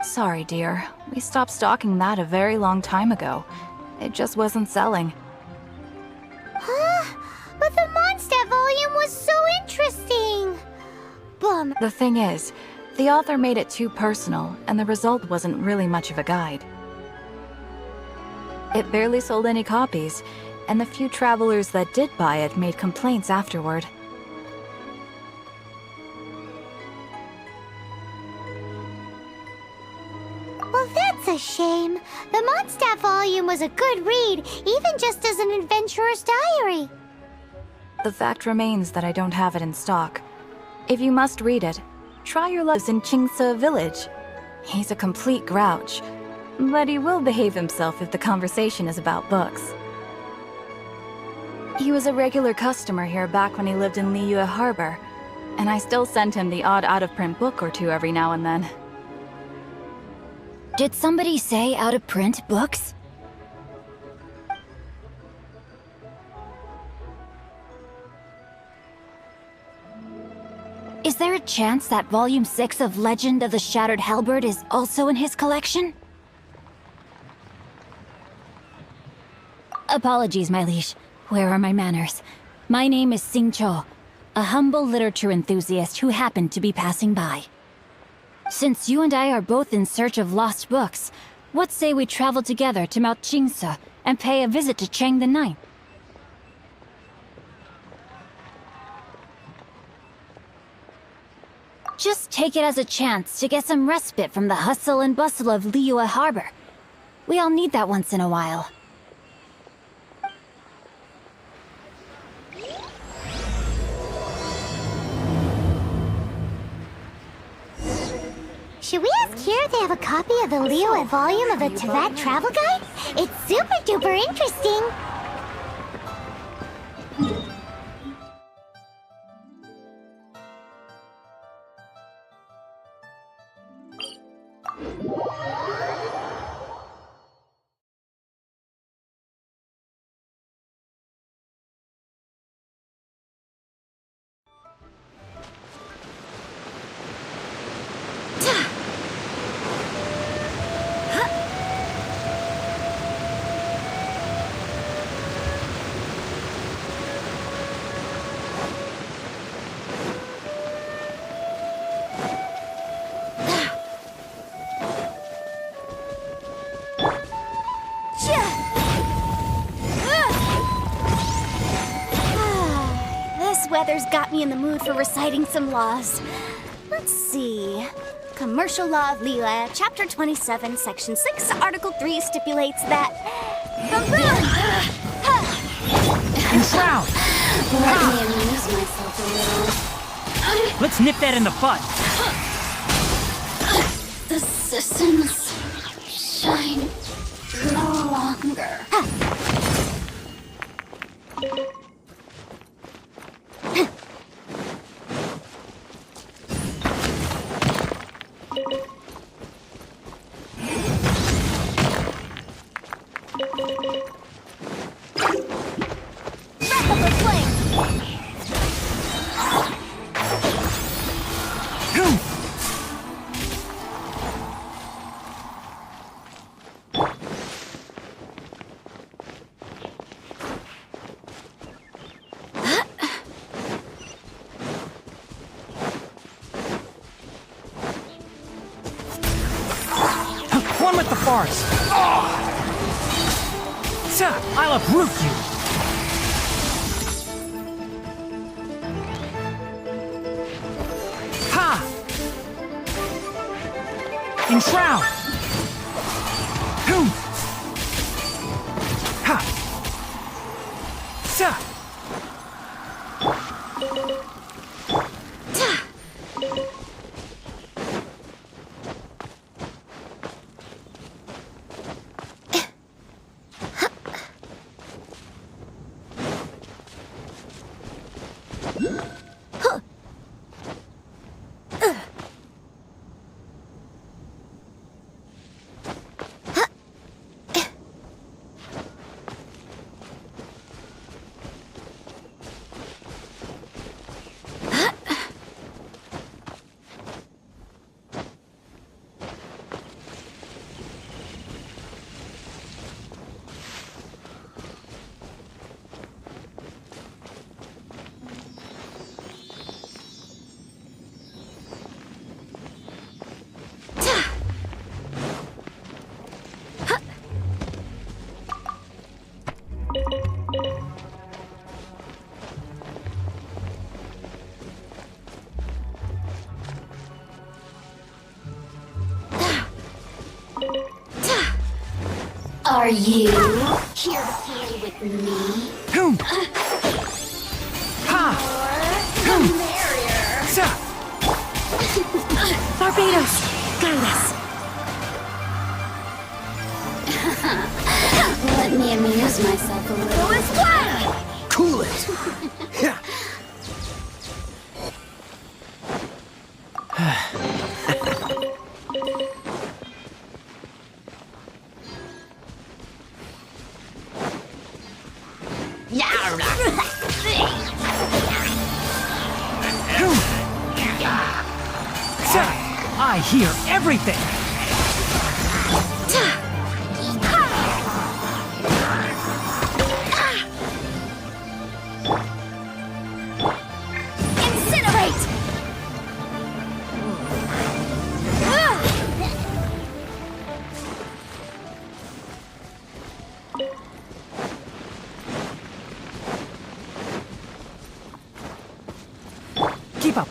Sorry, dear. We stopped stocking that a very long time ago. It just wasn't selling. Huh? But the Mondstadt volume was so interesting! Bum. The thing is, the author made it too personal, and the result wasn't really much of a guide. It barely sold any copies, and the few travelers that did buy it made complaints afterward. Well, that's a shame. The Mondstadt volume was a good read, even just as an adventurer's diary. The fact remains that I don't have it in stock. If you must read it, try your luck in Qingce village. He's a complete grouch, but he will behave himself if the conversation is about books. He was a regular customer here back when he lived in Liyue Harbor, and I still send him the odd out-of-print book or two every now and then. Did somebody say out-of-print books? Is there a chance that Volume 6 of Legend of the Shattered Halberd is also in his collection? Apologies, my liege. Where are my manners? My name is Sing Cho, a humble literature enthusiast who happened to be passing by. Since you and I are both in search of lost books, what say we travel together to Mount Qingce and pay a visit to Cheng the Ninth? Just take it as a chance to get some respite from the hustle and bustle of Liyue Harbor. We all need that once in a while. Should we ask here if they have a copy of the Liyue volume of the Teyvat travel guide? It's super duper interesting! Weather's got me in the mood for reciting some laws. Let's see. Commercial Law of Liyue, Chapter 27, Section 6, Article 3 stipulates that... Shroud! Let me amuse myself a little. Let's nip that in the bud. The systems shine no longer. One with the forest. I'll uproot you. Ha! Enshroud! Are you here to play with me? Boom! Ha! Boom! Sa! Barbados, guide us. Let me amuse myself a little. Cool it! Yeah. I hear everything! Incinerate! Keep up!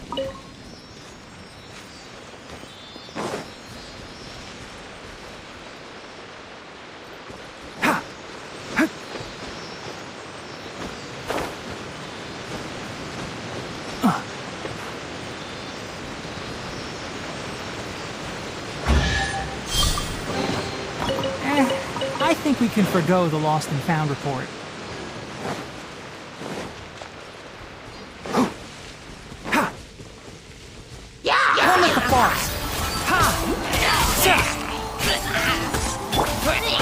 I think we can forgo the lost and found report. Run like the forest!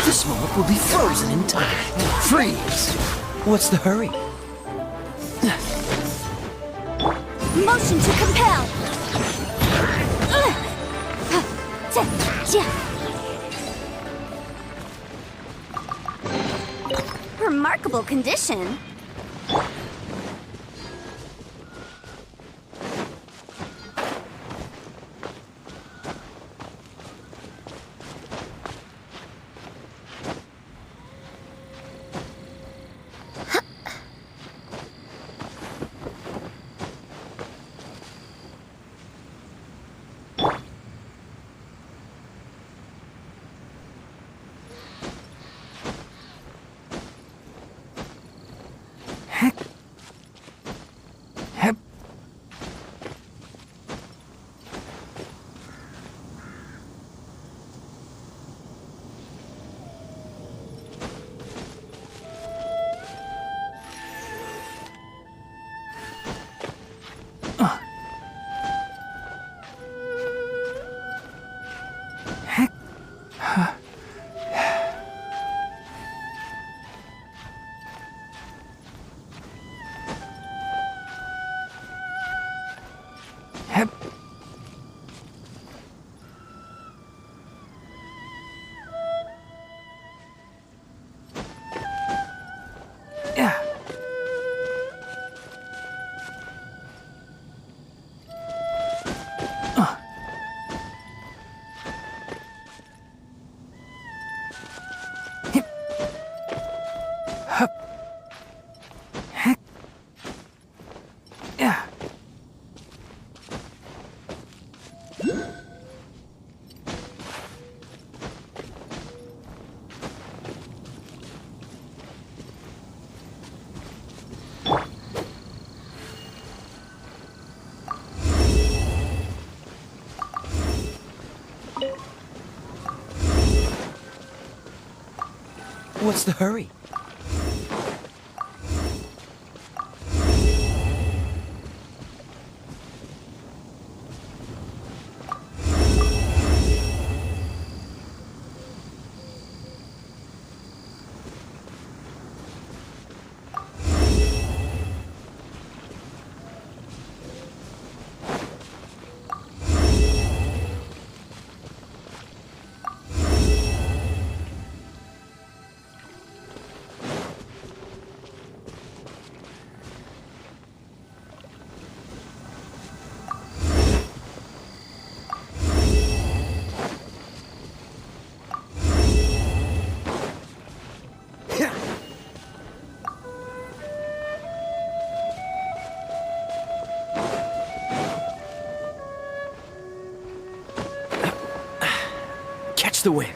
This moment will be frozen in time. Freeze! What's the hurry? Motion to compel! Remarkable condition. Hep. Hep. Yeah. Hip. Hup. Heck. Yeah. What's the hurry? Catch the wind.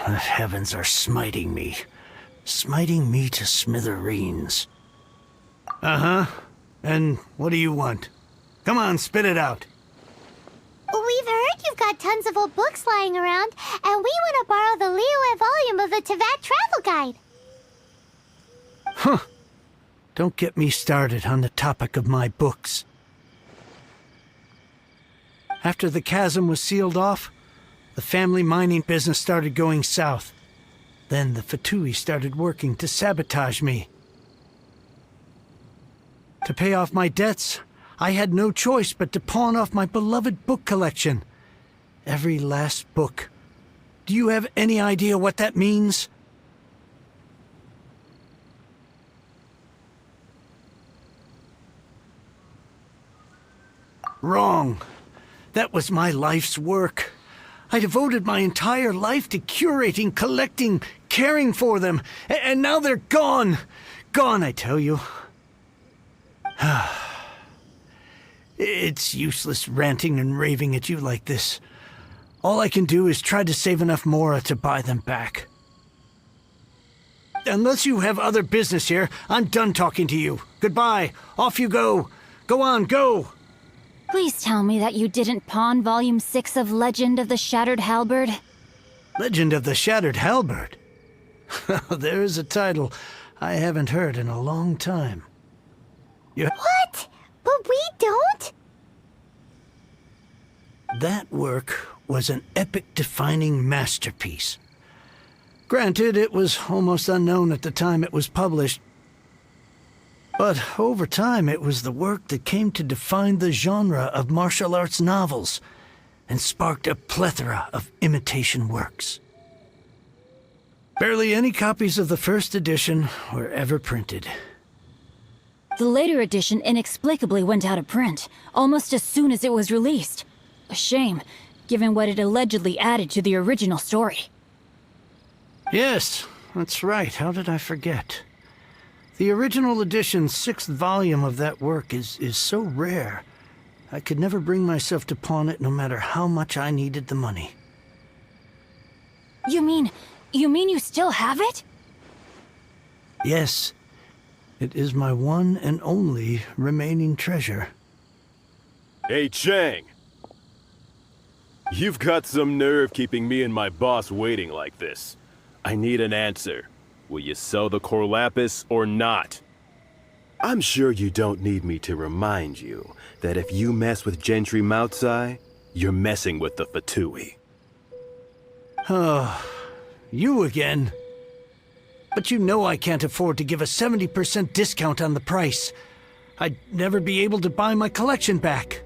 The heavens are smiting me to smithereens. Uh-huh. And what do you want? Come on, spit it out. We've heard you've got tons of old books lying around, and we want to borrow the Liyue volume of the Teyvat Travel Guide. Huh. Don't get me started on the topic of my books. After the chasm was sealed off, the family mining business started going south. Then the Fatui started working to sabotage me. To pay off my debts, I had no choice but to pawn off my beloved book collection. Every last book. Do you have any idea what that means? Wrong. That was my life's work. I devoted my entire life to curating, collecting, caring for them, and now they're gone. Gone, I tell you. It's useless ranting and raving at you like this. All I can do is try to save enough Mora to buy them back. Unless you have other business here, I'm done talking to you. Goodbye. Off you go. Go on, go. Please tell me that you didn't pawn Volume 6 of Legend of the Shattered Halberd. Legend of the Shattered Halberd? There's a title I haven't heard in a long time. What? But we don't? That work was an epic-defining masterpiece. Granted, it was almost unknown at the time it was published, but over time it was the work that came to define the genre of martial arts novels and sparked a plethora of imitation works. Barely any copies of the first edition were ever printed. The later edition inexplicably went out of print, almost as soon as it was released. A shame, given what it allegedly added to the original story. Yes, that's right. How did I forget? The original edition's 6th volume of that work is so rare, I could never bring myself to pawn it no matter how much I needed the money. You mean you still have it? Yes. It is my one and only remaining treasure. Hey, Chang! You've got some nerve keeping me and my boss waiting like this. I need an answer. Will you sell the core lapis or not? I'm sure you don't need me to remind you that if you mess with Gentry Moutsai, you're messing with the Fatui. Oh, you again. But you know I can't afford to give a 70% discount on the price. I'd never be able to buy my collection back.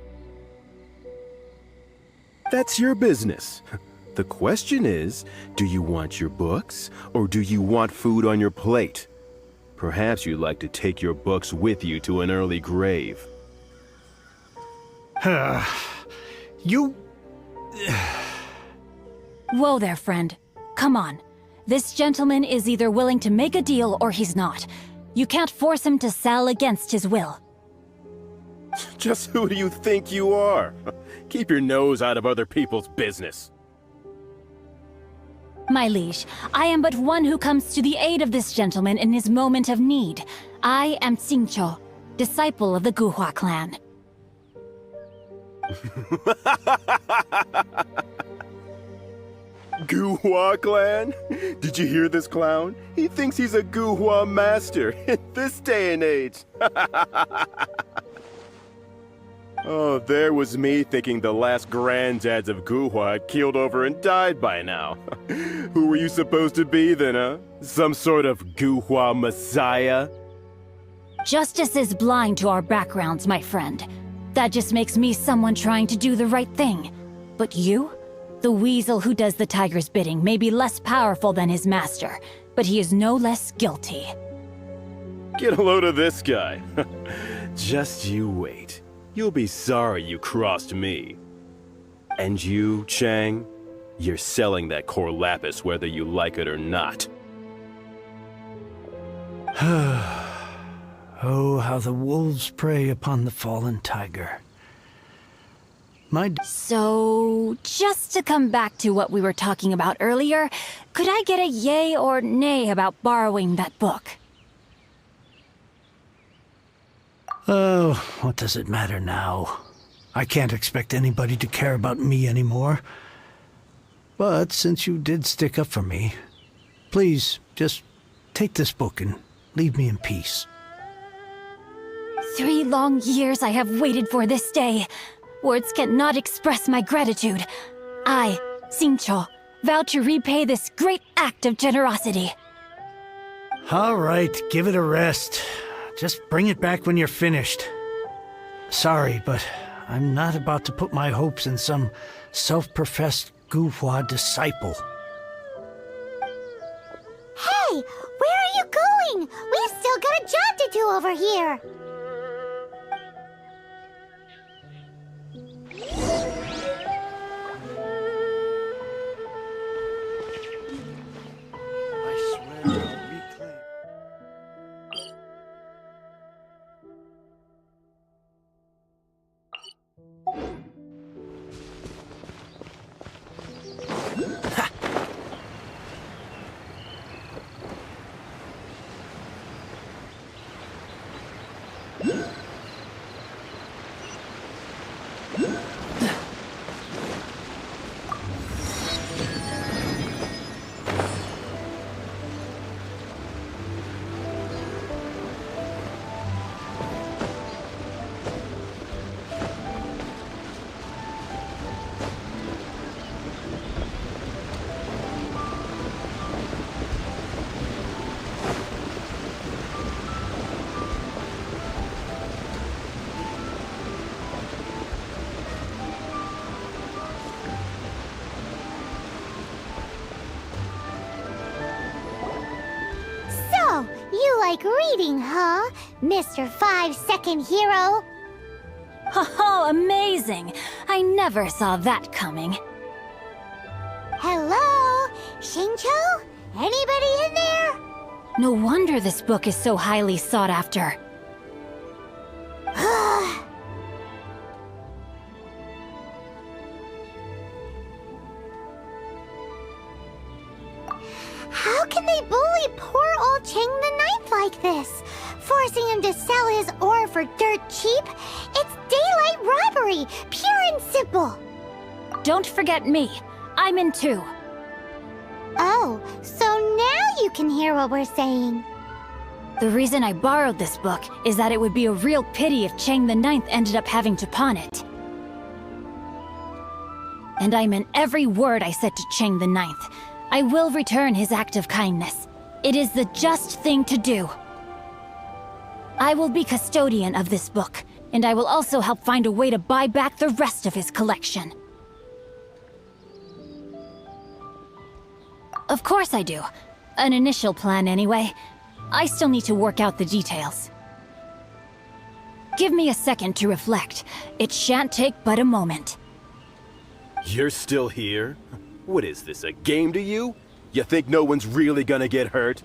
That's your business. The question is, do you want your books, or do you want food on your plate? Perhaps you'd like to take your books with you to an early grave. You... Whoa there, friend. Come on. This gentleman is either willing to make a deal or he's not. You can't force him to sell against his will. Just who do you think you are? Keep your nose out of other people's business. My liege, I am but one who comes to the aid of this gentleman in his moment of need. I am Xingqiu, disciple of the Guhua clan. Guhua clan? Did you hear this clown? He thinks he's a Guhua master in this day and age. Oh, there was me thinking the last granddads of Guhua had keeled over and died by now. Who were you supposed to be then, huh? Some sort of Guhua messiah? Justice is blind to our backgrounds, my friend. That just makes me someone trying to do the right thing. But you? The weasel who does the tiger's bidding may be less powerful than his master, but he is no less guilty. Get a load of this guy. Just you wait. You'll be sorry you crossed me. And you, Chang, you're selling that core lapis whether you like it or not. Oh, how the wolves prey upon the fallen tiger. So, just to come back to what we were talking about earlier, could I get a yay or nay about borrowing that book? Oh, what does it matter now? I can't expect anybody to care about me anymore. But since you did stick up for me, please, just take this book and leave me in peace. 3 long years I have waited for this day. Words cannot express my gratitude. I, Xingqiu, vow to repay this great act of generosity. All right, give it a rest. Just bring it back when you're finished. Sorry, but I'm not about to put my hopes in some self-professed Guhua disciple. Hey, where are you going? We've still got a job to do over here. I swear I'll reclaim. So, you like reading, huh, Mr. 5-second hero? Oh, amazing! I never saw that coming. Hello? Xingqiu? Anybody in there? No wonder this book is so highly sought after. How can they bully poor old Chang the Ninth like this? Forcing him to sell his ore for dirt cheap? It's daylight robbery, pure and simple. Don't forget me. I'm in too. Oh, so now you can hear what we're saying. The reason I borrowed this book is that it would be a real pity if Chang the Ninth ended up having to pawn it. And I meant every word I said to Chang the Ninth. I will return his act of kindness. It is the just thing to do. I will be custodian of this book, and I will also help find a way to buy back the rest of his collection. Of course I do. An initial plan anyway. I still need to work out the details. Give me a second to reflect. It shan't take but a moment. You're still here? What is this, a game to you? You think no one's really gonna get hurt?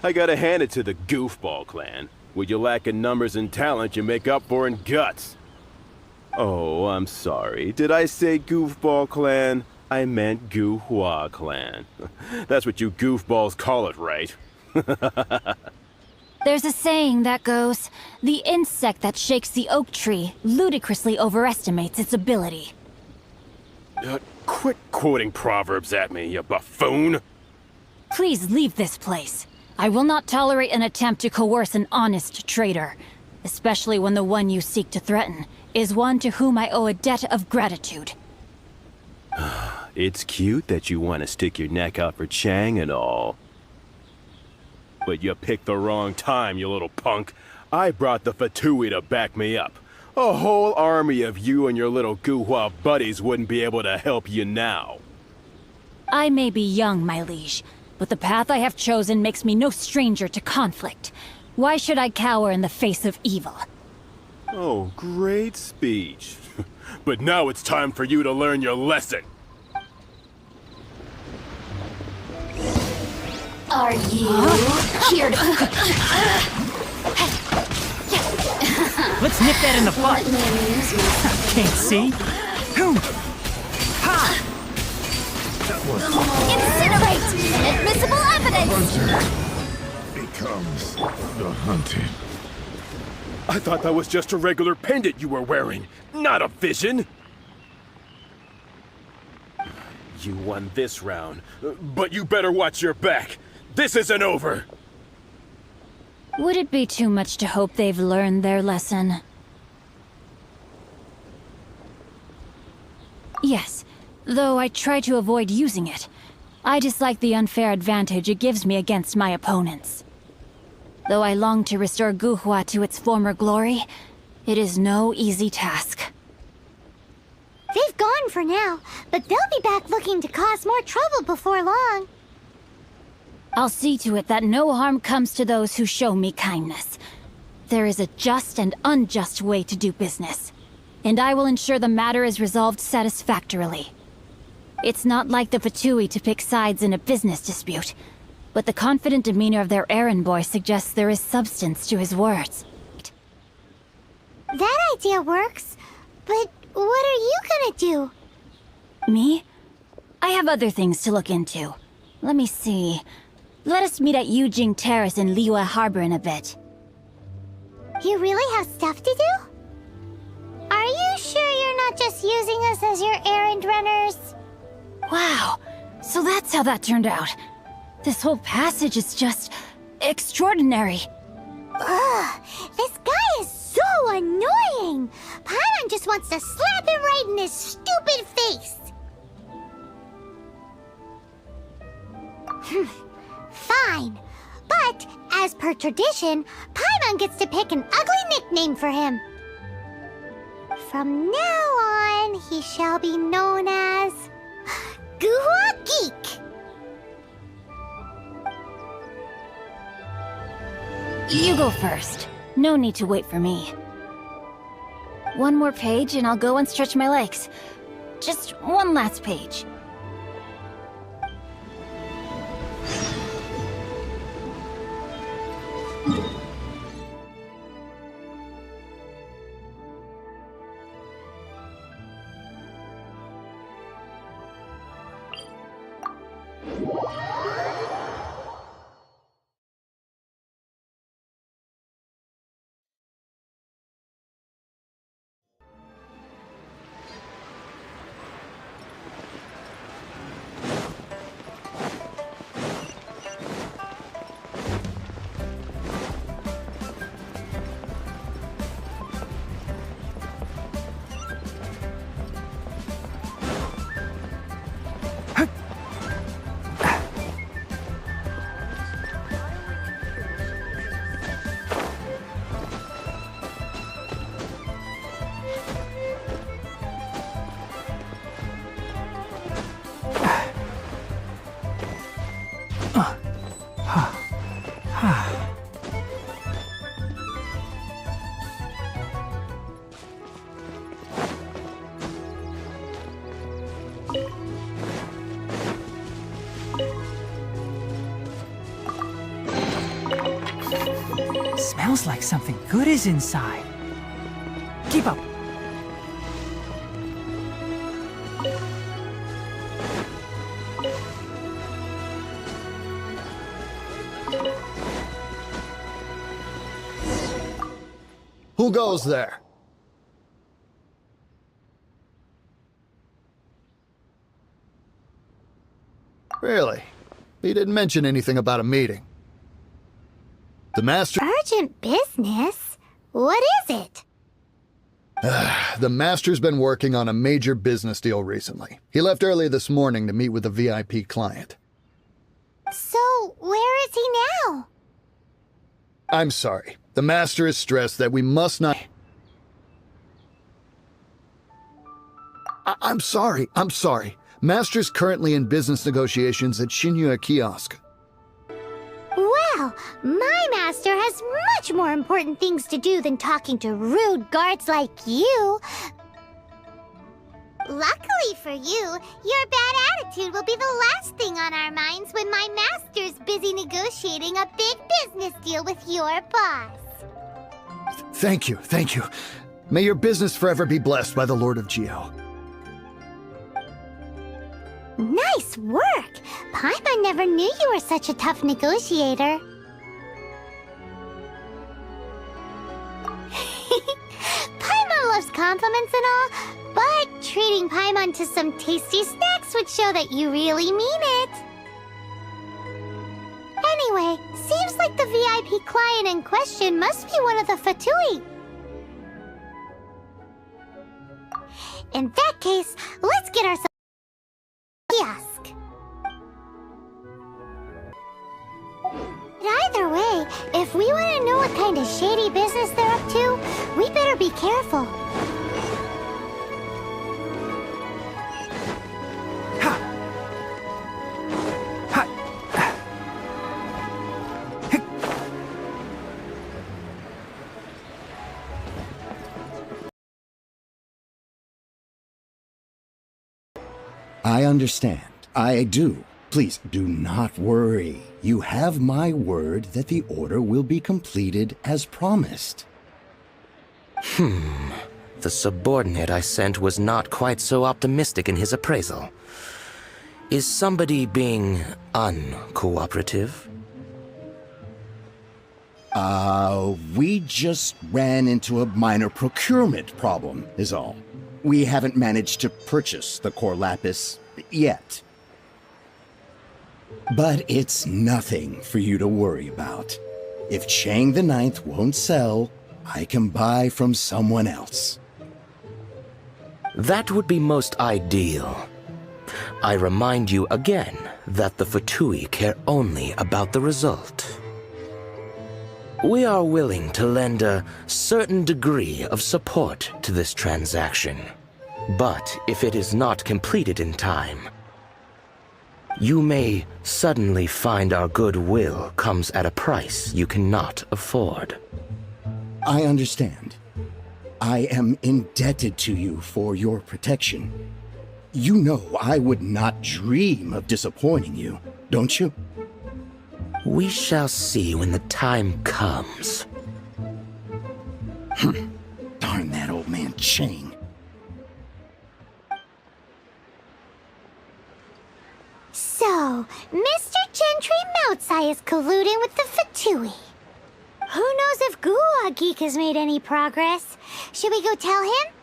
I gotta hand it to the Goofball clan. What you lack in numbers and talent, you make up for in guts. Oh, I'm sorry. Did I say Goofball clan? I meant Guhua clan. That's what you goofballs call it, right? There's a saying that goes, the insect that shakes the oak tree ludicrously overestimates its ability. Quit quoting proverbs at me, you buffoon! Please leave this place. I will not tolerate an attempt to coerce an honest trader, especially when the one you seek to threaten is one to whom I owe a debt of gratitude. It's cute that you want to stick your neck out for Chang and all. But you picked the wrong time, you little punk. I brought the Fatui to back me up. A whole army of you and your little Guhua buddies wouldn't be able to help you now. I may be young, my liege, but the path I have chosen makes me no stranger to conflict. Why should I cower in the face of evil? Oh, great speech. But now it's time for you to learn your lesson. Are you here to... Let's nip that in the butt. Can't see. Boom. Ha! Incinerate! Inadmissible evidence! Hunter becomes the hunted. I thought that was just a regular pendant you were wearing, not a vision. You won this round, but you better watch your back. This isn't over. Would it be too much to hope they've learned their lesson? Yes, though I try to avoid using it. I dislike the unfair advantage it gives me against my opponents. Though I long to restore Guhua to its former glory, it is no easy task. They've gone for now, but they'll be back looking to cause more trouble before long. I'll see to it that no harm comes to those who show me kindness. There is a just and unjust way to do business, and I will ensure the matter is resolved satisfactorily. It's not like the Fatui to pick sides in a business dispute, but the confident demeanor of their errand boy suggests there is substance to his words. That idea works, but what are you gonna do? Me? I have other things to look into. Let me see. Let us meet at Yujing Terrace in Liyue Harbor in a bit. You really have stuff to do? Are you sure you're not just using us as your errand runners? Wow, so that's how that turned out. This whole passage is just... extraordinary. Ugh, this guy is so annoying! Paimon just wants to slap him right in his stupid face! Fine, but as per tradition, Paimon gets to pick an ugly nickname for him. From now on, he shall be known as... Guhua Geek! You go first. No need to wait for me. One more page and I'll go and stretch my legs. Just one last page. Smells like something good is inside. Keep up. Who goes there? Really? He didn't mention anything about a meeting. The master... Urgent business? What is it? The master's been working on a major business deal recently. He left early this morning to meet with a VIP client. So, where is he now? I'm sorry. The master is stressed that we must not... I'm sorry. Master's currently in business negotiations at Shinya Kiosk. Well, Well, my master has much more important things to do than talking to rude guards like you. Luckily for you, your bad attitude will be the last thing on our minds when my master's busy negotiating a big business deal with your boss. Thank you, thank you. May your business forever be blessed by the Lord of Geo. Nice work! Paimon never knew you were such a tough negotiator. Paimon loves compliments and all, but treating Paimon to some tasty snacks would show that you really mean it. Anyway, seems like the VIP client in question must be one of the Fatui. In that case, let's get ourselves a kiosk. But either way, if we want to know what kind of shady business they're up to, we better be careful. I understand. I do. Please do not worry. You have my word that the order will be completed as promised. The subordinate I sent was not quite so optimistic in his appraisal. Is somebody being uncooperative? We just ran into a minor procurement problem, is all. We haven't managed to purchase the core lapis yet. But it's nothing for you to worry about. If Chang the Ninth won't sell, I can buy from someone else. That would be most ideal. I remind you again that the Fatui care only about the result. We are willing to lend a certain degree of support to this transaction. But if it is not completed in time, you may suddenly find our goodwill comes at a price you cannot afford. I understand. I am indebted to you for your protection. You know I would not dream of disappointing you, don't you? We shall see when the time comes. Darn that old man Chang. So, Mr. Gentry Moutsai is colluding with the Fatui. Who knows if Guwa Geek has made any progress? Should we go tell him?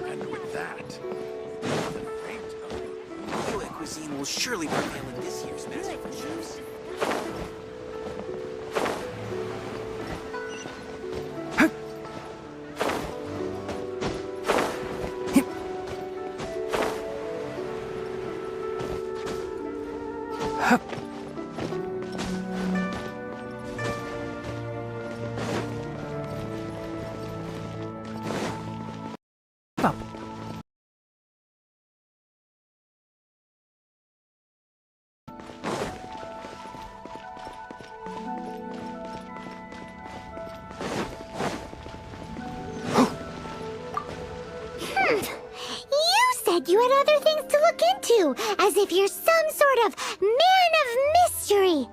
And with that, the fate of Melee cuisine will surely prevail in this year's Master for Chefs. You had other things to look into, as if you're some sort of man of mystery.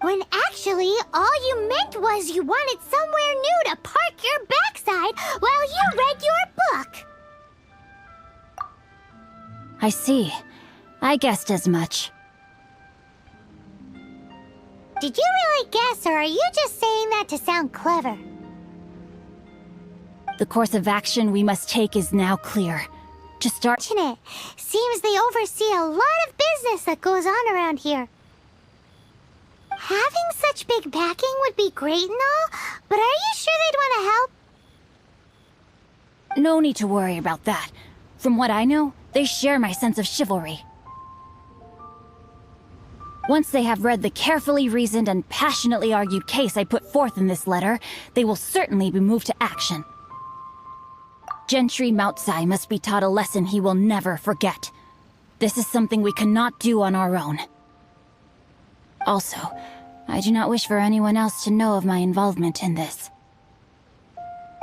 When actually, all you meant was you wanted somewhere new to park your backside while you read your book. I see. I guessed as much. Did you really guess, or are you just saying that to sound clever? The course of action we must take is now clear. To start... Seems they oversee a lot of business that goes on around here. Having such big backing would be great and all, but are you sure they'd want to help? No need to worry about that. From what I know, they share my sense of chivalry. Once they have read the carefully reasoned and passionately argued case I put forth in this letter, they will certainly be moved to action. Gentry Moutsai must be taught a lesson he will never forget. This is something we cannot do on our own. Also, I do not wish for anyone else to know of my involvement in this.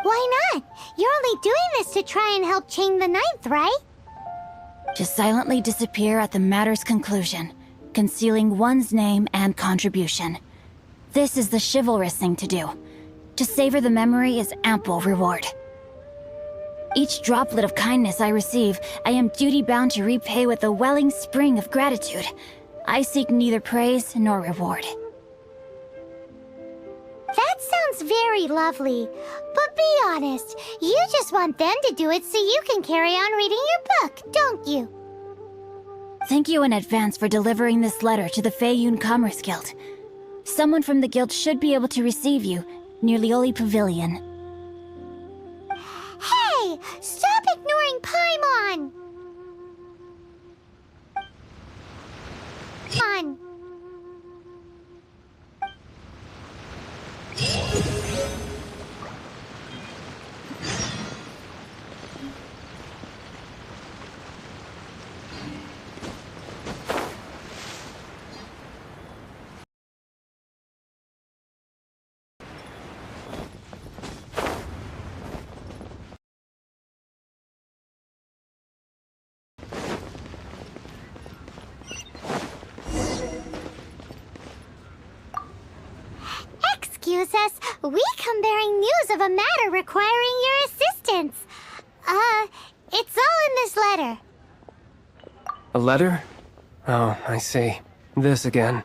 Why not? You're only doing this to try and help Chang the Ninth, right? To silently disappear at the matter's conclusion, concealing one's name and contribution. This is the chivalrous thing to do. To savor the memory is ample reward. Each droplet of kindness I receive, I am duty-bound to repay with a welling spring of gratitude. I seek neither praise nor reward. That sounds very lovely. But be honest, you just want them to do it so you can carry on reading your book, don't you? Thank you in advance for delivering this letter to the Feiyun Commerce Guild. Someone from the guild should be able to receive you near Lioli Pavilion. Hey! Stop ignoring Paimon! On. Excuse us, we come bearing news of a matter requiring your assistance. It's all in this letter. A letter? Oh, I see. This again.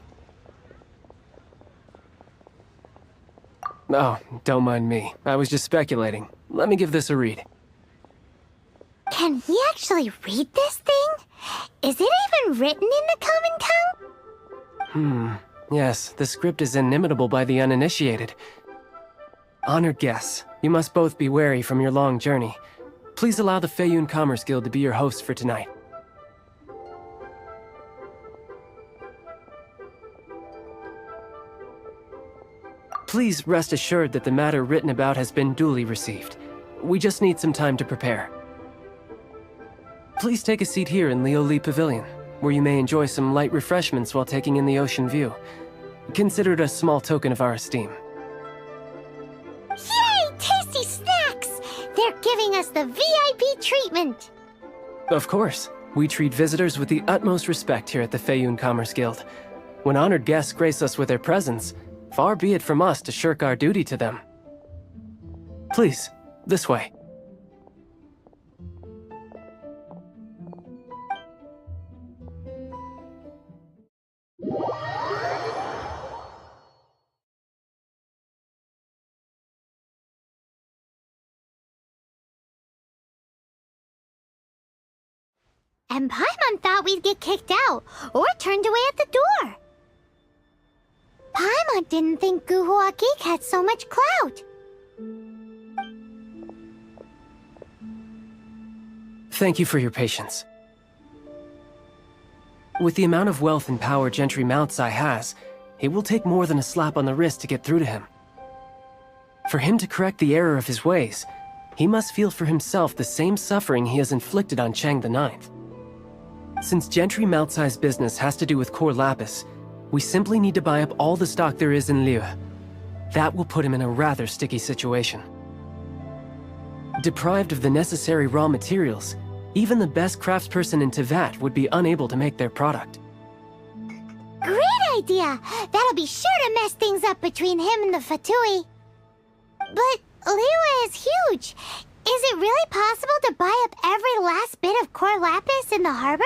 Oh, don't mind me. I was just speculating. Let me give this a read. Can we actually read this thing? Is it even written in the common tongue? Yes, the script is inimitable by the uninitiated. Honored guests, you must both be wary from your long journey. Please allow the Feiyun Commerce Guild to be your host for tonight. Please rest assured that the matter written about has been duly received. We just need some time to prepare. Please take a seat here in Lioli Pavilion, where you may enjoy some light refreshments while taking in the ocean view. Consider it a small token of our esteem. Yay! Tasty snacks! They're giving us the VIP treatment! Of course. We treat visitors with the utmost respect here at the Feiyun Commerce Guild. When honored guests grace us with their presence, far be it from us to shirk our duty to them. Please, this way. And Paimon thought we'd get kicked out, or turned away at the door. Paimon didn't think Guhua Geek had so much clout. Thank you for your patience. With the amount of wealth and power Gentry Moutsai has, it will take more than a slap on the wrist to get through to him. For him to correct the error of his ways, he must feel for himself the same suffering he has inflicted on Chang the Ninth. Since Gentry Moutsai's business has to do with core lapis, we simply need to buy up all the stock there is in Liyue. That will put him in a rather sticky situation. Deprived of the necessary raw materials, even the best craftsperson in Teyvat would be unable to make their product. Great idea! That'll be sure to mess things up between him and the Fatui. But Liyue is huge. Is it really possible to buy up every last bit of core lapis in the harbor?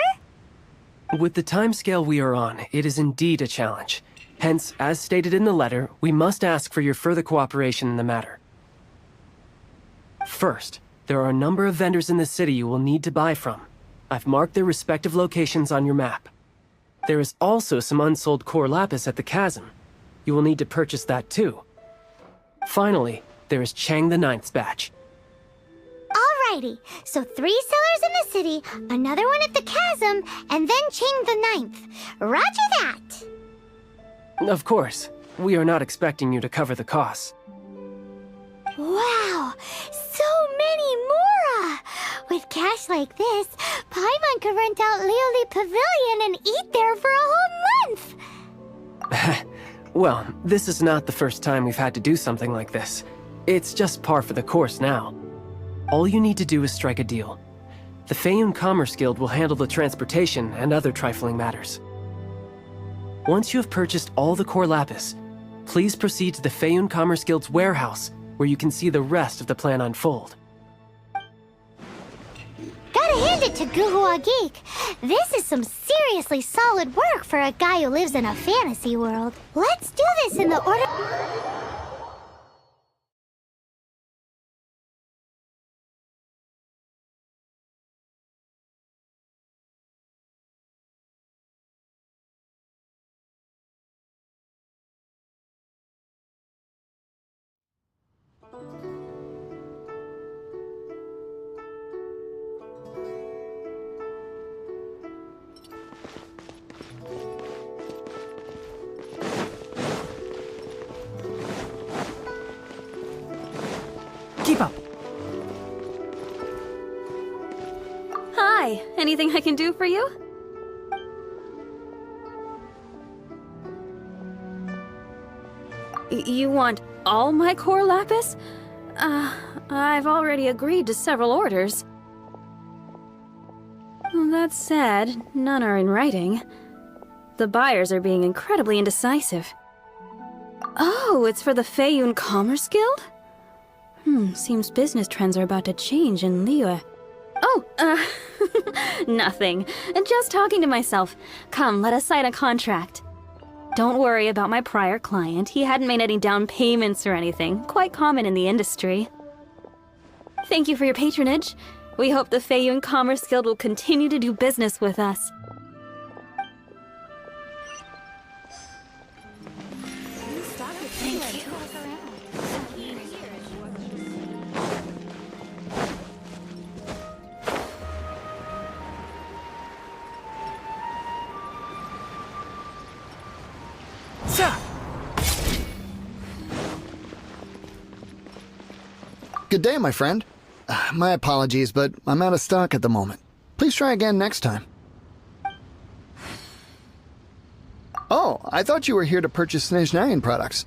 With the timescale we are on, it is indeed a challenge. Hence, as stated in the letter, we must ask for your further cooperation in the matter. First, there are a number of vendors in the city you will need to buy from. I've marked their respective locations on your map. There is also some unsold core lapis at the chasm. You will need to purchase that too. Finally, there is Chang the Ninth's batch. Alrighty, so 3 sellers in the city, another one at the chasm, and then Chang the Ninth. Roger that! Of course, we are not expecting you to cover the costs. Wow! So many Mora! With cash like this, Paimon could rent out Lioli Pavilion and eat there for a whole month! Well, this is not the first time we've had to do something like this. It's just par for the course now. All you need to do is strike a deal. The Feiyun Commerce Guild will handle the transportation and other trifling matters. Once you have purchased all the core lapis, please proceed to the Feiyun Commerce Guild's warehouse, where you can see the rest of the plan unfold. Gotta hand it to Guhua Geek. This is some seriously solid work for a guy who lives in a fantasy world. Let's do this in the order... Keep up. Hi, anything I can do for you? You want all my core lapis? I've already agreed to several orders. That said, none are in writing. The buyers are being incredibly indecisive. Oh, it's for the Feiyun Commerce Guild? Seems business trends are about to change in Liyue. Oh, nothing. Just talking to myself. Come, let us sign a contract. Don't worry about my prior client. He hadn't made any down payments or anything. Quite common in the industry. Thank you for your patronage. We hope the Feiyun Commerce Guild will continue to do business with us. Thank you. Good day, my friend. My apologies, but I'm out of stock at the moment. Please try again next time. Oh, I thought you were here to purchase Snezhnayan products.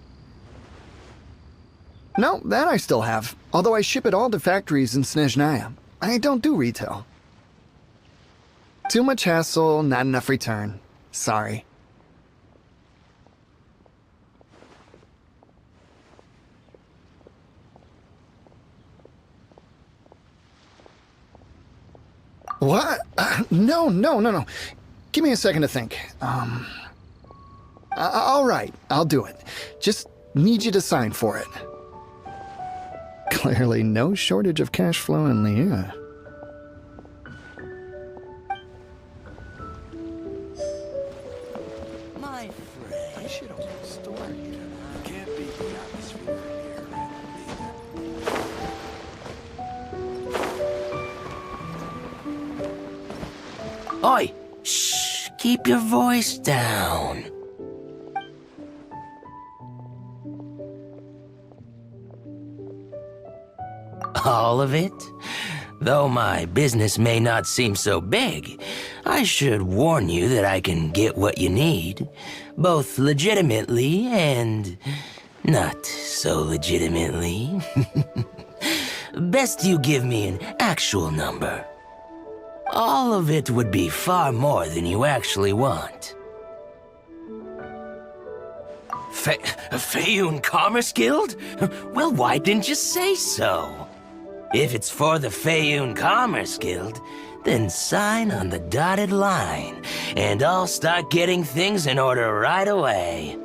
No, that I still have, although I ship it all to factories in Snezhnaya. I don't do retail. Too much hassle, not enough return. Sorry. What? No. Give me a second to think. All right, I'll do it. Just need you to sign for it. Clearly no shortage of cash flow in Liyue. My friend, I should open a store here. You can't beat the atmosphere here. Oi! Shh! Keep your voice down. All of it? Though my business may not seem so big, I should warn you that I can get what you need, both legitimately and not so legitimately. Best you give me an actual number. All of it would be far more than you actually want. Feiyun Commerce Guild? Well, why didn't you say so? If it's for the Feiyun Commerce Guild, then sign on the dotted line, and I'll start getting things in order right away.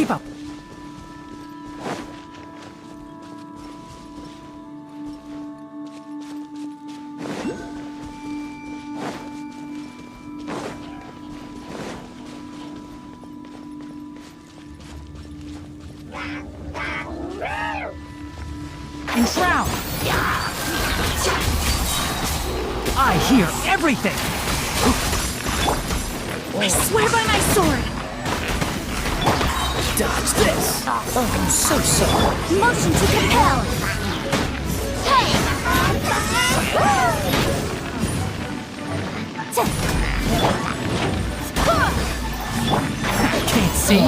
Keep up. Enshroud! I hear everything! I swear by my sword! Dodge this! Oh, I'm so sorry. Motion to compel! Can't see.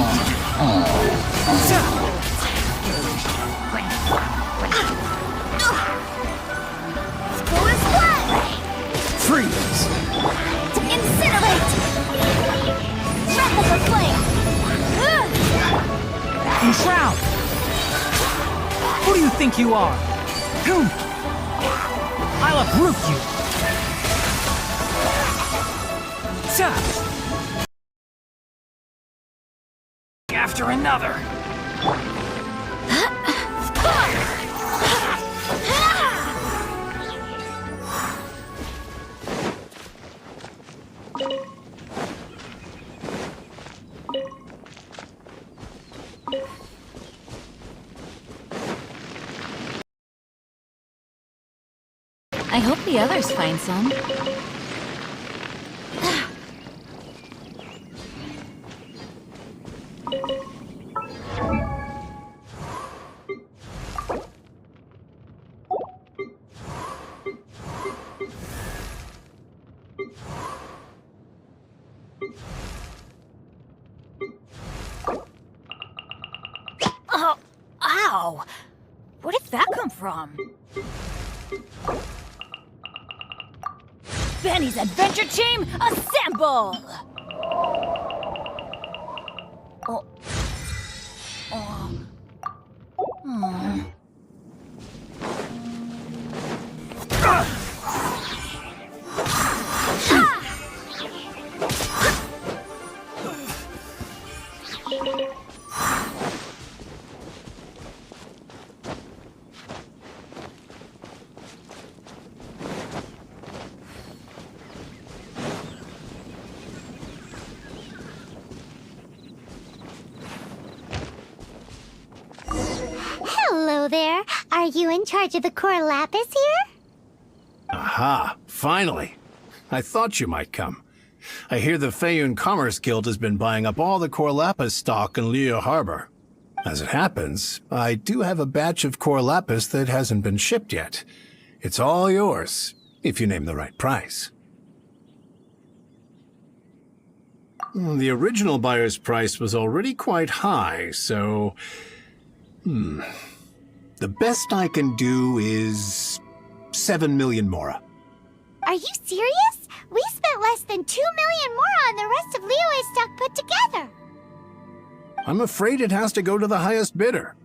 Freeze! Incinerate! Trap of the flame! Enshroud! Who do you think you are? I'll uproot you! After another! I hope the others find some. Oh, ow! Where did that come from? Benny's Adventure Team, assemble! Oh. Oh. Oh. Hello there. Are you in charge of the core lapis here? Aha, finally. I thought you might come. I hear the Feiyun Commerce Guild has been buying up all the core lapis stock in Liu Harbor. As it happens, I do have a batch of core lapis that hasn't been shipped yet. It's all yours, if you name the right price. The original buyer's price was already quite high, so... The best I can do is 7 million mora. Are you serious? We spent less than 2 million more on the rest of Liyue's stock put together. I'm afraid it has to go to the highest bidder.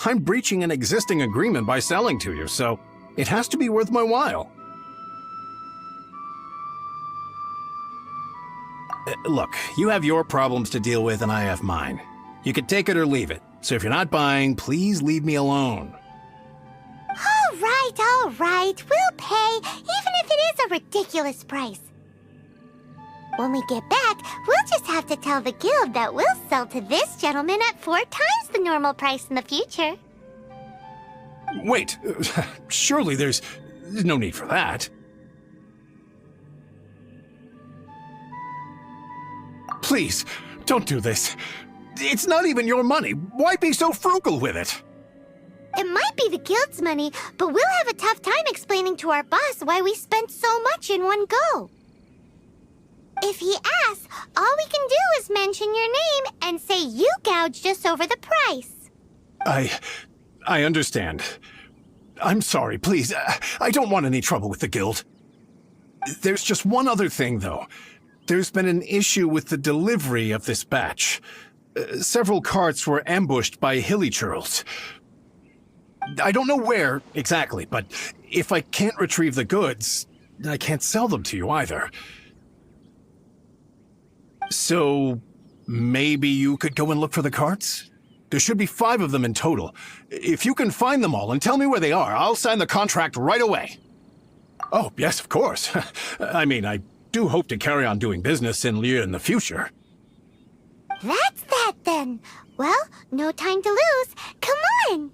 I'm breaching an existing agreement by selling to you, so it has to be worth my while. Look, you have your problems to deal with and I have mine. You can take it or leave it. So if you're not buying, please leave me alone. All right. We'll pay, even if it is a ridiculous price. When we get back, we'll just have to tell the guild that we'll sell to this gentleman at 4 times the normal price in the future. Wait, surely there's no need for that. Please, don't do this. It's not even your money. Why be so frugal with it? It might be the guild's money, but we'll have a tough time explaining to our boss why we spent so much in one go. If he asks, all we can do is mention your name and say you gouged us over the price. I understand. I'm sorry, please. I don't want any trouble with the guild. There's just one other thing, though. There's been an issue with the delivery of this batch. Several carts were ambushed by hilly churls. I don't know where exactly, but if I can't retrieve the goods, I can't sell them to you either. So maybe you could go and look for the carts? There should be 5 of them in total. If you can find them all and tell me where they are, I'll sign the contract right away. Oh, yes, of course. I mean, I do hope to carry on doing business in Liu in the future. That's that then. Well, no time to lose. Come on!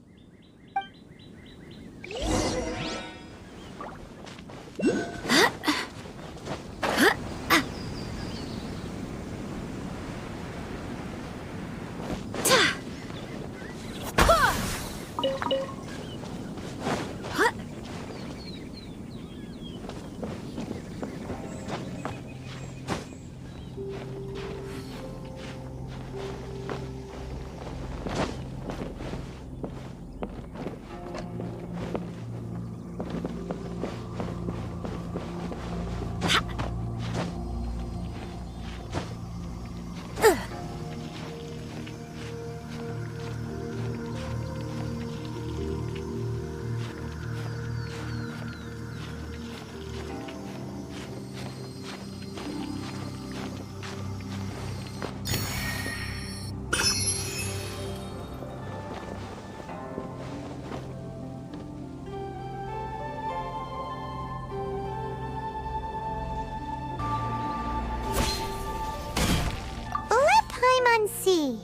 C.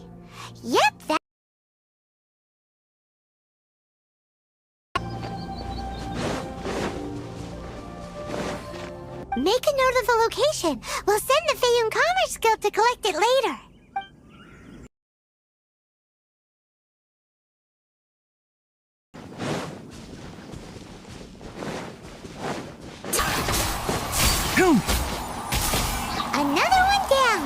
Yep, that... Make a note of the location. We'll send the Feiyun Commerce Guild to collect it later. Another one down.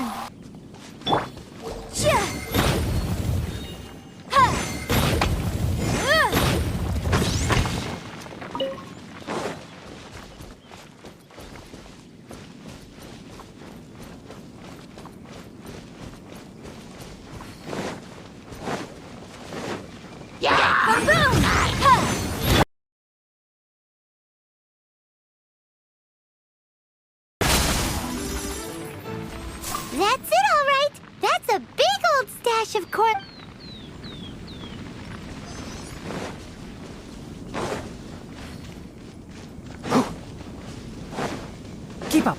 That's it, all right. That's a big old stash of corn. Keep up.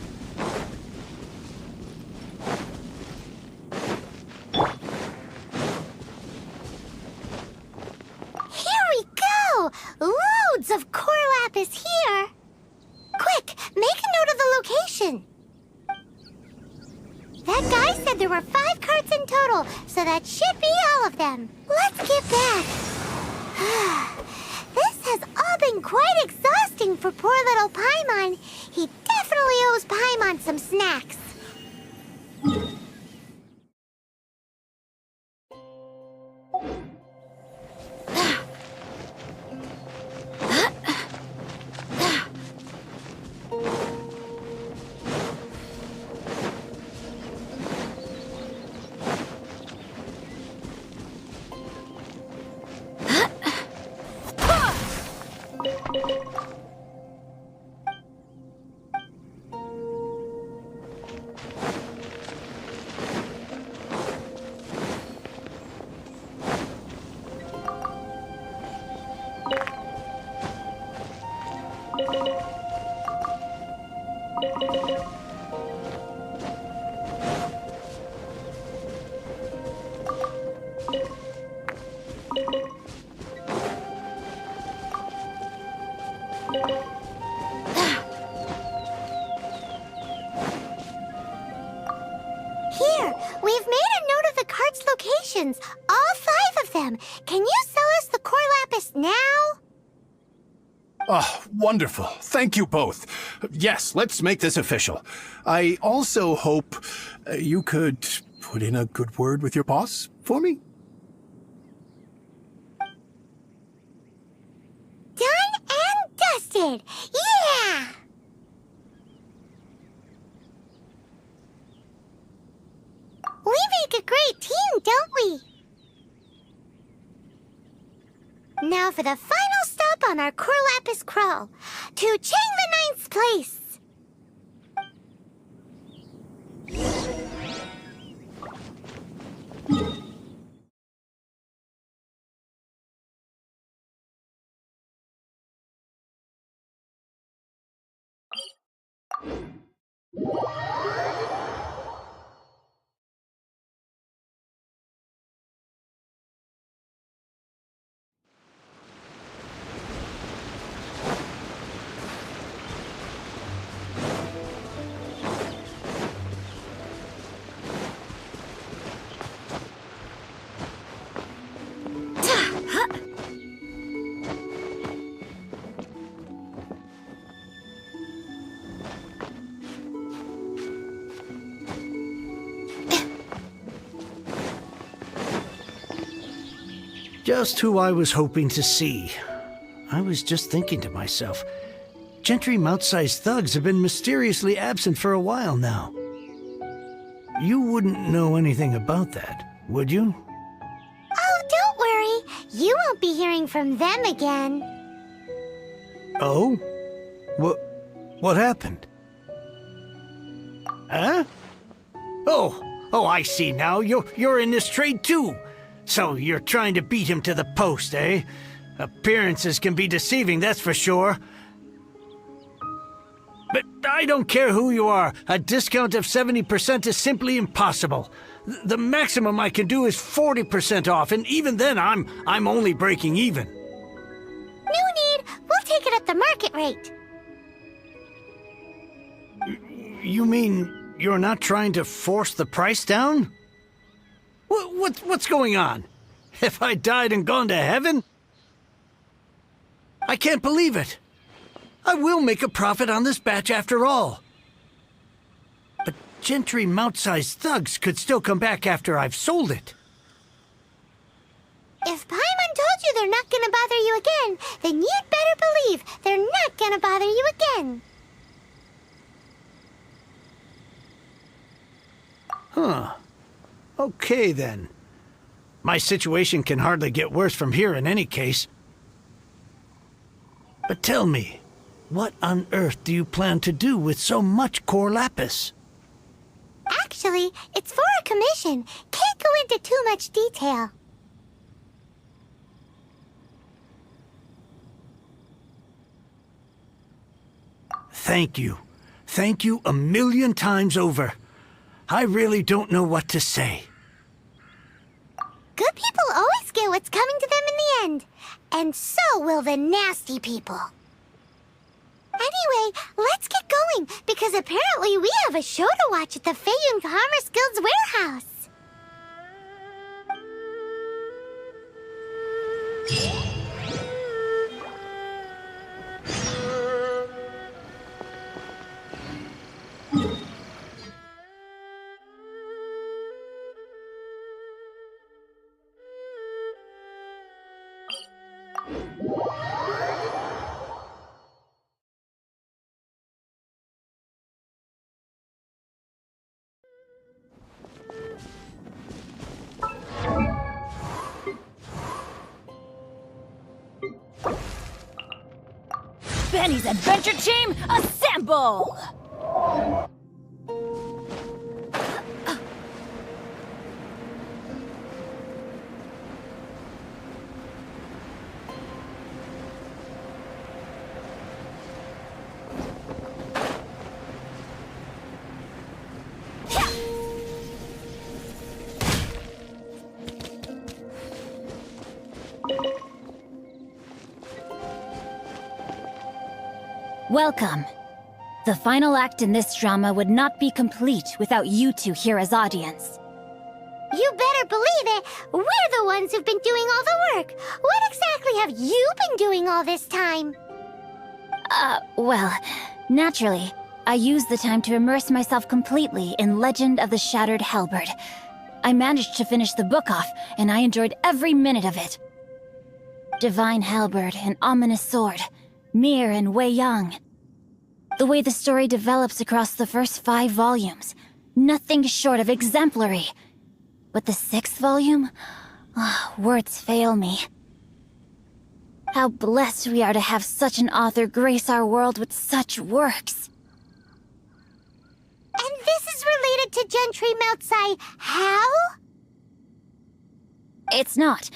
Here we go! Loads of core lapis here. Quick, make a note of the location. That guy said there were 5 carts in total, so that should be all of them. Let's get back. This has all been quite exhausting for poor little Paimon. He definitely owes Paimon some snacks. Here, we've made a note of the cart's locations, all 5 of them. Can you sell us the core lapis now? Oh, wonderful. Thank you both. Yes, let's make this official. I also hope you could put in a good word with your boss for me. Done and dusted! Yeah! We make a great team, don't we? Now for the final stop on our core lapis crawl, to Chang the Ninth's place. Just who I was hoping to see. I was just thinking to myself, Gentry mouth-sized thugs have been mysteriously absent for a while now. You wouldn't know anything about that, would you? Oh, don't worry. You won't be hearing from them again. Oh? What happened? Huh? Oh, I see now. You're in this trade too. So you're trying to beat him to the post, eh? Appearances can be deceiving, that's for sure. But I don't care who you are. A discount of 70% is simply impossible. The maximum I can do is 40% off, and even then I'm only breaking even. No need. We'll take it at the market rate. You mean you're not trying to force the price down? What's going on? Have I died and gone to heaven? I can't believe it. I will make a profit on this batch after all. But Gentry mouth-sized thugs could still come back after I've sold it. If Paimon told you they're not gonna bother you again, then you'd better believe they're not gonna bother you again. Huh. Okay, then. My situation can hardly get worse from here in any case. But tell me, what on earth do you plan to do with so much core lapis? Actually, it's for a commission. Can't go into too much detail. Thank you. Thank you a million times over. I really don't know what to say. Good people always get what's coming to them in the end. And so will the nasty people. Anyway, let's get going, because apparently we have a show to watch at the Feiyun Commerce Guild's warehouse. Benny's Adventure Team, assemble! Welcome. The final act in this drama would not be complete without you two here as audience. You better believe it! We're the ones who've been doing all the work! What exactly have you been doing all this time? Well, naturally, I used the time to immerse myself completely in Legend of the Shattered Halberd. I managed to finish the book off, and I enjoyed every minute of it. Divine Halberd, an ominous sword, Mir and Wei Yang. The way the story develops across the first 5 volumes, nothing short of exemplary. But the 6th volume? Words fail me. How blessed we are to have such an author grace our world with such works. And this is related to Gentry Moutsai how? It's not.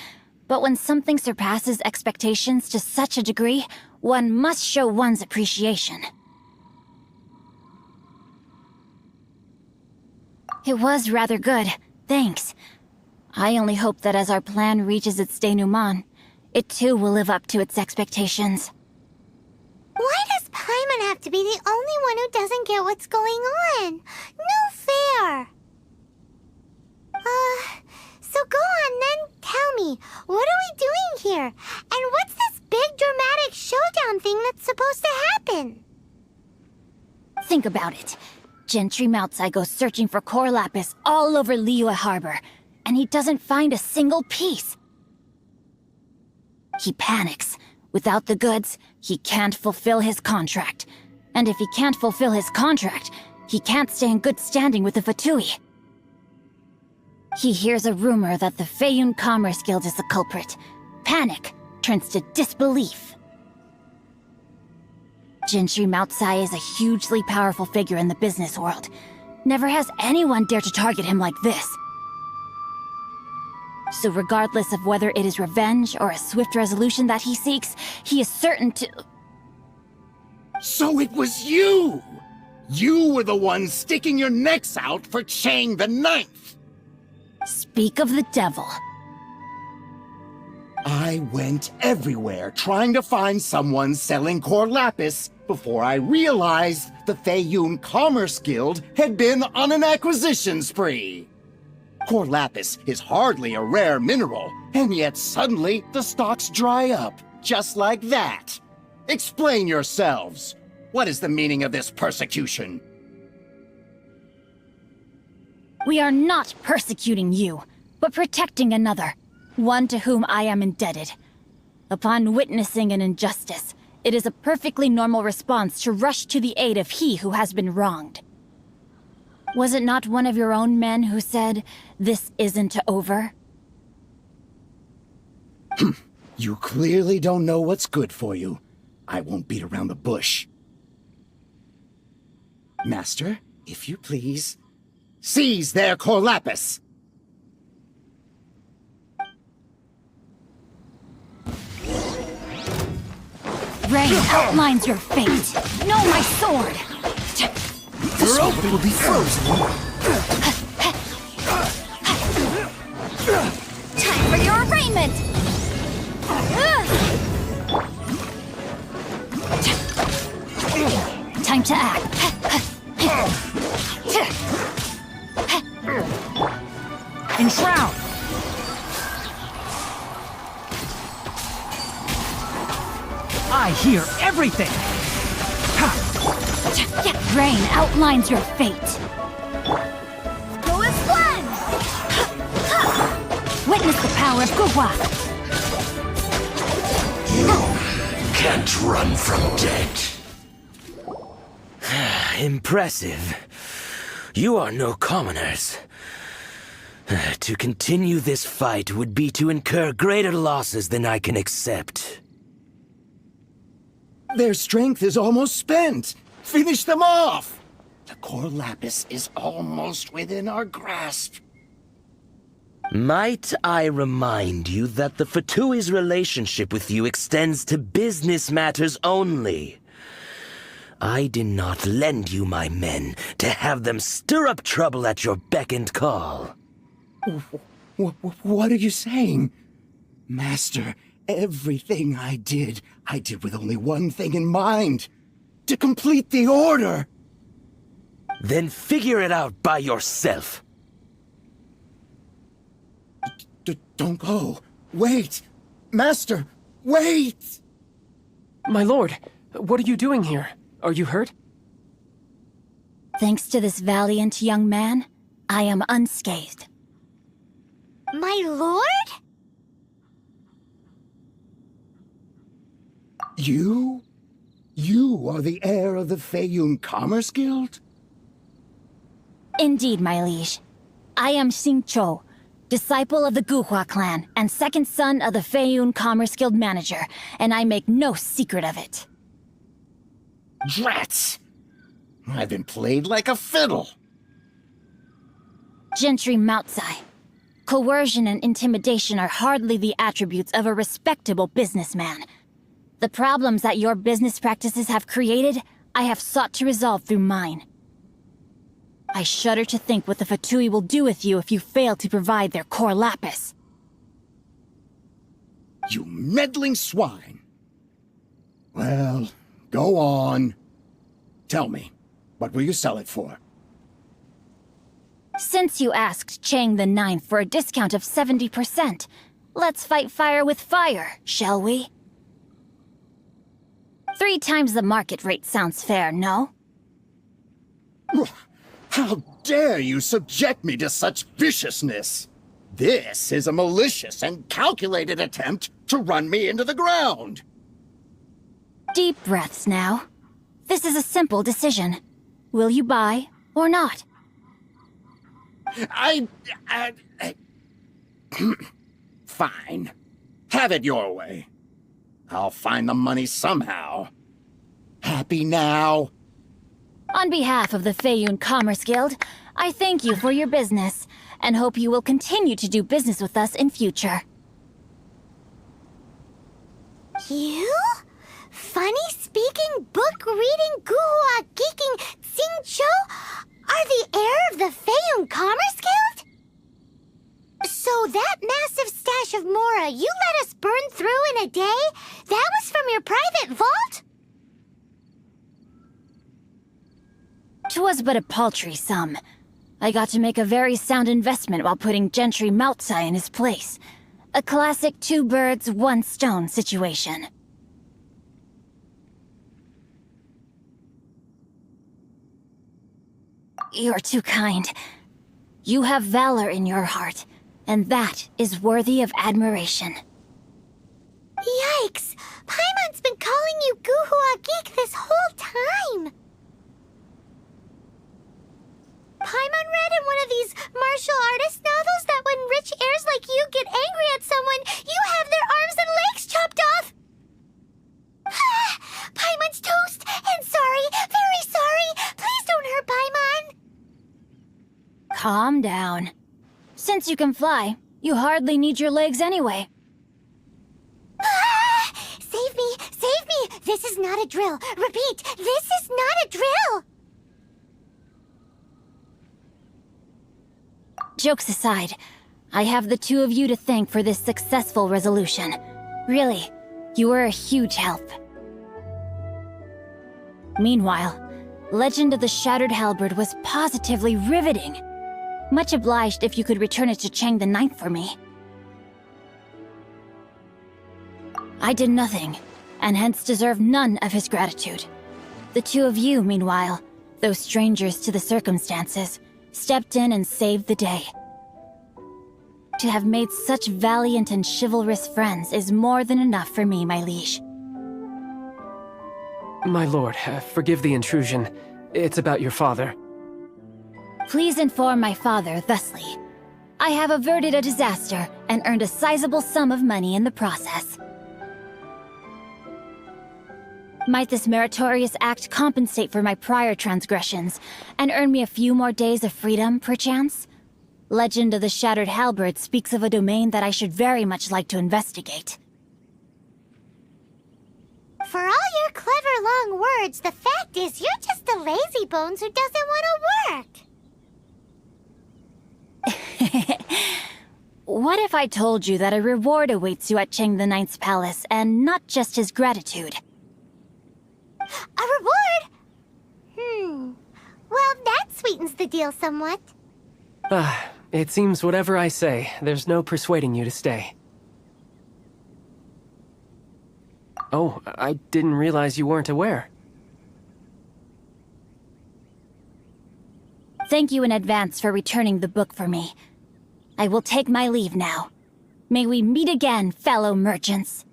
But when something surpasses expectations to such a degree, one must show one's appreciation. It was rather good, thanks. I only hope that as our plan reaches its denouement, it too will live up to its expectations. Why does Paimon have to be the only one who doesn't get what's going on? No fair! So go on then, tell me, what are we doing here? And what's this big dramatic showdown thing that's supposed to happen? Think about it. Gentry Moutsai goes searching for core lapis all over Liyue Harbor, and he doesn't find a single piece. He panics. Without the goods, he can't fulfill his contract. And if he can't fulfill his contract, he can't stay in good standing with the Fatui. He hears a rumor that the Feiyun Commerce Guild is the culprit. Panic turns to disbelief. Gentry Moutsai is a hugely powerful figure in the business world. Never has anyone dared to target him like this. So regardless of whether it is revenge or a swift resolution that he seeks, he is certain to... So it was you! You were the one sticking your necks out for Chang the Ninth! Speak of the devil. I went everywhere trying to find someone selling core lapis before I realized the Feiyun Commerce Guild had been on an acquisition spree. Core lapis is hardly a rare mineral, and yet suddenly the stocks dry up, just like that. Explain yourselves. What is the meaning of this persecution? We are not persecuting you, but protecting another, one to whom I am indebted. Upon witnessing an injustice, it is a perfectly normal response to rush to the aid of he who has been wronged. Was it not one of your own men who said, "This isn't over"? You clearly don't know what's good for you. I won't beat around the bush. Master, if you please, seize their core lapis! Rain outlines your fate. Know my sword! Your open will be frozen. Time for your arraignment! Time to act. Enshroud! I hear everything! Rain outlines your fate. Go as planned! Witness the power of Gugwa. Can't run from death. Impressive. You are no commoners. To continue this fight would be to incur greater losses than I can accept. Their strength is almost spent. Finish them off! The core lapis is almost within our grasp. Might I remind you that the Fatui's relationship with you extends to business matters only? I did not lend you my men to have them stir up trouble at your beck and call. What are you saying? Master, everything I did with only one thing in mind. To complete the order! Then figure it out by yourself. Don't go. Wait! Master, wait! My lord, what are you doing here? Are you hurt? Thanks to this valiant young man, I am unscathed. My lord? You? You are the heir of the Feiyun Commerce Guild? Indeed, my liege. I am Xingqiu, disciple of the Guhua clan and second son of the Feiyun Commerce Guild manager, and I make no secret of it. Drats! I've been played like a fiddle. Gentry Moutsai. Coercion and intimidation are hardly the attributes of a respectable businessman. The problems that your business practices have created, I have sought to resolve through mine. I shudder to think what the Fatui will do with you if you fail to provide their core lapis. You meddling swine! Well, go on. Tell me, what will you sell it for? Since you asked Chang the Ninth for a discount of 70%, let's fight fire with fire, shall we? 3 times the market rate sounds fair, no? How dare you subject me to such viciousness? This is a malicious and calculated attempt to run me into the ground. Deep breaths now. This is a simple decision. Will you buy or not? Fine. Have it your way. I'll find the money somehow. Happy now? On behalf of the Feiyun Commerce Guild, I thank you for your business, and hope you will continue to do business with us in future. You? Funny-speaking, book-reading, guhua geeking Xingqiu are the heir of the Feiyun Commerce Guild? So that massive stash of Mora you let us burn through in a day, that was from your private vault? 'Twas but a paltry sum. I got to make a very sound investment while putting Gentry Moutsai in his place. A classic two birds, one stone situation. You're too kind. You have valor in your heart, and that is worthy of admiration. Yikes! Paimon's been calling you Guhua Geek this whole time! Paimon read in one of these martial artist novels that when rich heirs like you get angry at someone, you have their arms and legs chopped off! Paimon's toast! And sorry, very sorry! Please don't hurt Paimon! Calm down. Since you can fly, you hardly need your legs anyway. Save me! Save me! This is not a drill! Repeat, this is not a drill! Jokes aside, I have the two of you to thank for this successful resolution. Really, you were a huge help. Meanwhile, Legend of the Shattered Halberd was positively riveting. Much obliged if you could return it to Chang the Ninth for me. I did nothing, and hence deserve none of his gratitude. The two of you, meanwhile, though strangers to the circumstances, stepped in and saved the day. To have made such valiant and chivalrous friends is more than enough for me, my liege. My lord, forgive the intrusion. It's about your father. Please inform my father thusly. I have averted a disaster and earned a sizable sum of money in the process. Might this meritorious act compensate for my prior transgressions, and earn me a few more days of freedom, perchance? Legend of the Shattered Halberd speaks of a domain that I should very much like to investigate. For all your clever long words, the fact is you're just a lazy bones who doesn't want to work. What if I told you that a reward awaits you at Chang the Ninth's palace, and not just his gratitude? A reward? Well, that sweetens the deal somewhat. It seems whatever I say, there's no persuading you to stay. Oh, I didn't realize you weren't aware. Thank you in advance for returning the book for me. I will take my leave now. May we meet again, fellow merchants.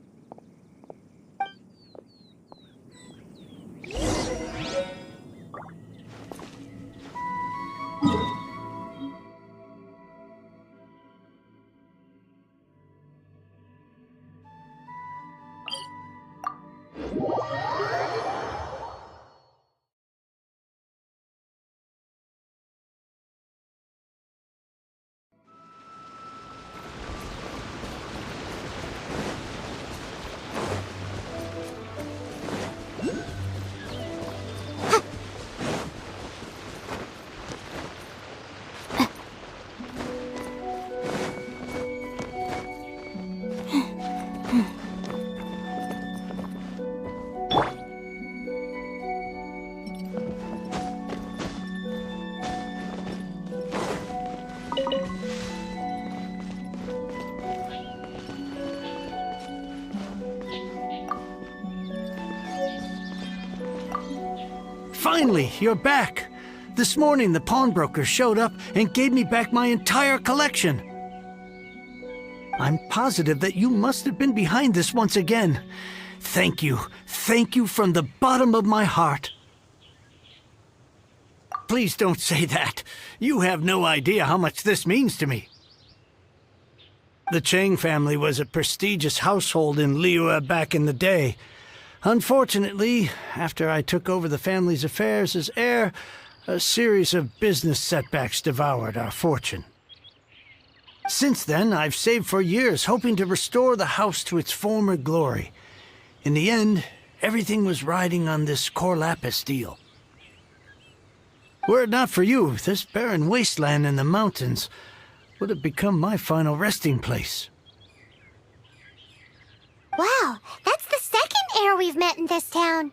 Finally, you're back. This morning, the pawnbroker showed up and gave me back my entire collection. I'm positive that you must have been behind this once again. Thank you. Thank you from the bottom of my heart. Please don't say that. You have no idea how much this means to me. The Chang family was a prestigious household in Liyue back in the day. Unfortunately, after I took over the family's affairs as heir, a series of business setbacks devoured our fortune. Since then, I've saved for years, hoping to restore the house to its former glory. In the end, everything was riding on this core lapis deal. Were it not for you, this barren wasteland in the mountains would have become my final resting place. Wow, that's the second heir we've met in this town.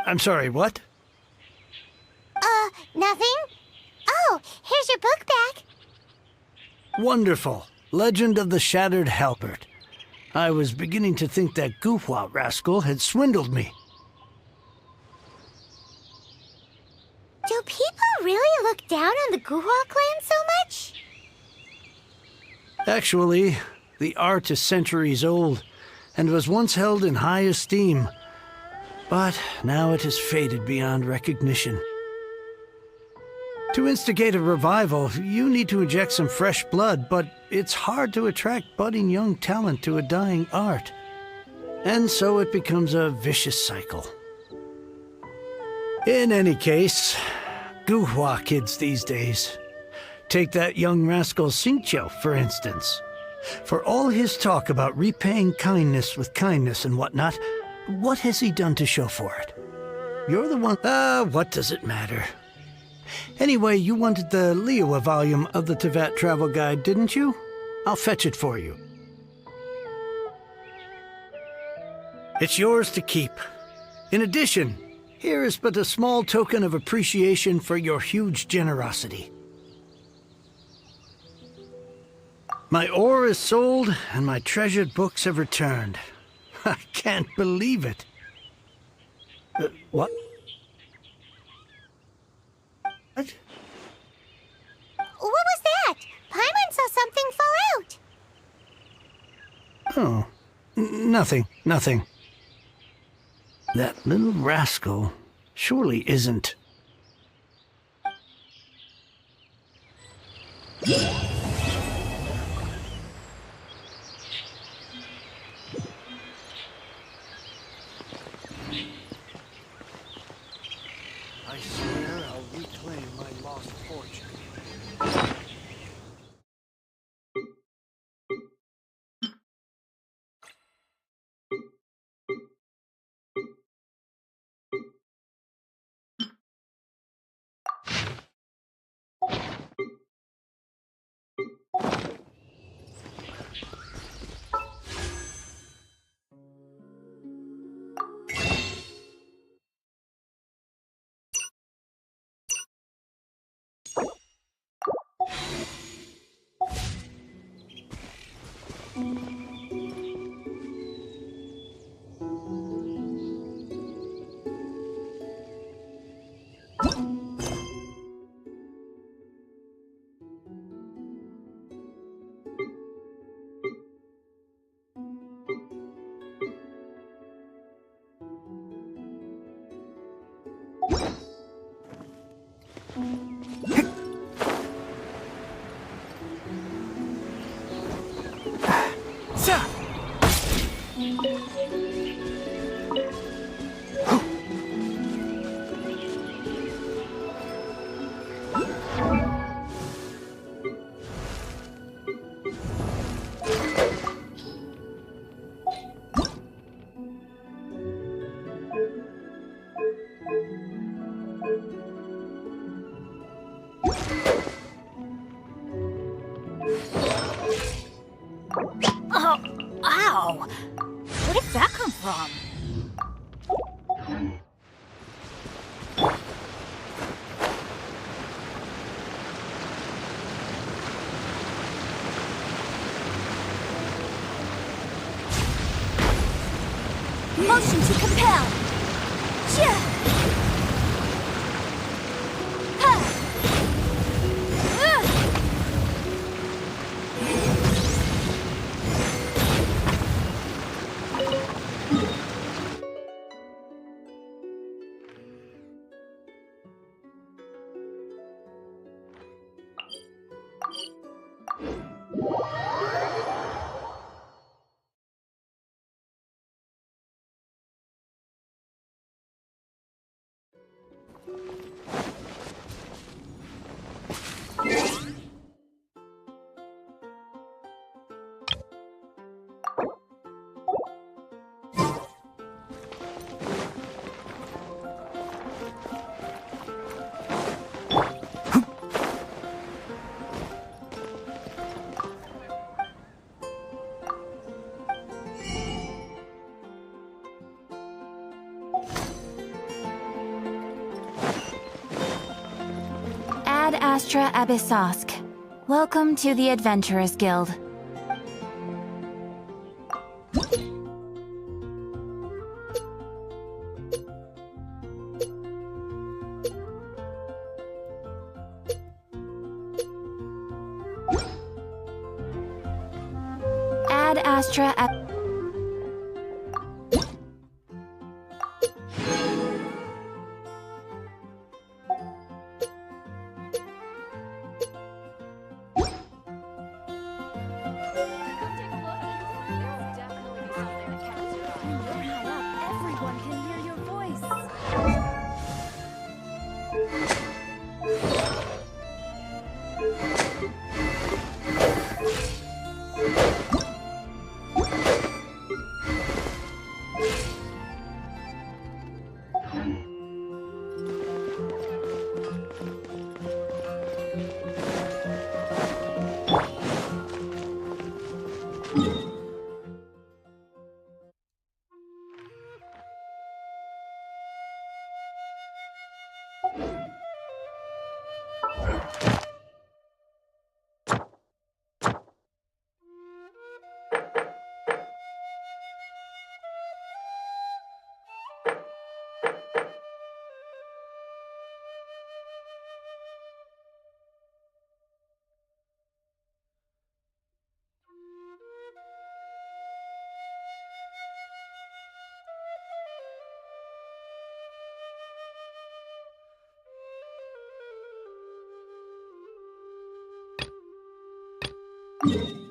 I'm sorry, what? Nothing? Oh, here's your book back. Wonderful. Legend of the Shattered Halberd. I was beginning to think that Guhua rascal had swindled me. Do people really look down on the Guhua clan so much? Actually, the art is centuries old, and was once held in high esteem. But now it has faded beyond recognition. To instigate a revival, you need to inject some fresh blood, but it's hard to attract budding young talent to a dying art. And so it becomes a vicious cycle. In any case, Guhua kids these days. Take that young rascal Xingqiu, for instance. For all his talk about repaying kindness with kindness and whatnot, what has he done to show for it? You're the one... what does it matter? Anyway, you wanted the Liyue volume of the Teyvat travel guide, didn't you? I'll fetch it for you. It's yours to keep. In addition, here is but a small token of appreciation for your huge generosity. My ore is sold, and my treasured books have returned. I can't believe it. What? What? What was that? Paimon saw something fall out. Oh, nothing. That little rascal surely isn't. I swear I'll reclaim my lost fortune. Ow! Where did that come from? Motion to compel! Ad Astra Abyssosk. Welcome to the Adventurers Guild. Ad Astra Everyone can hear your voice. you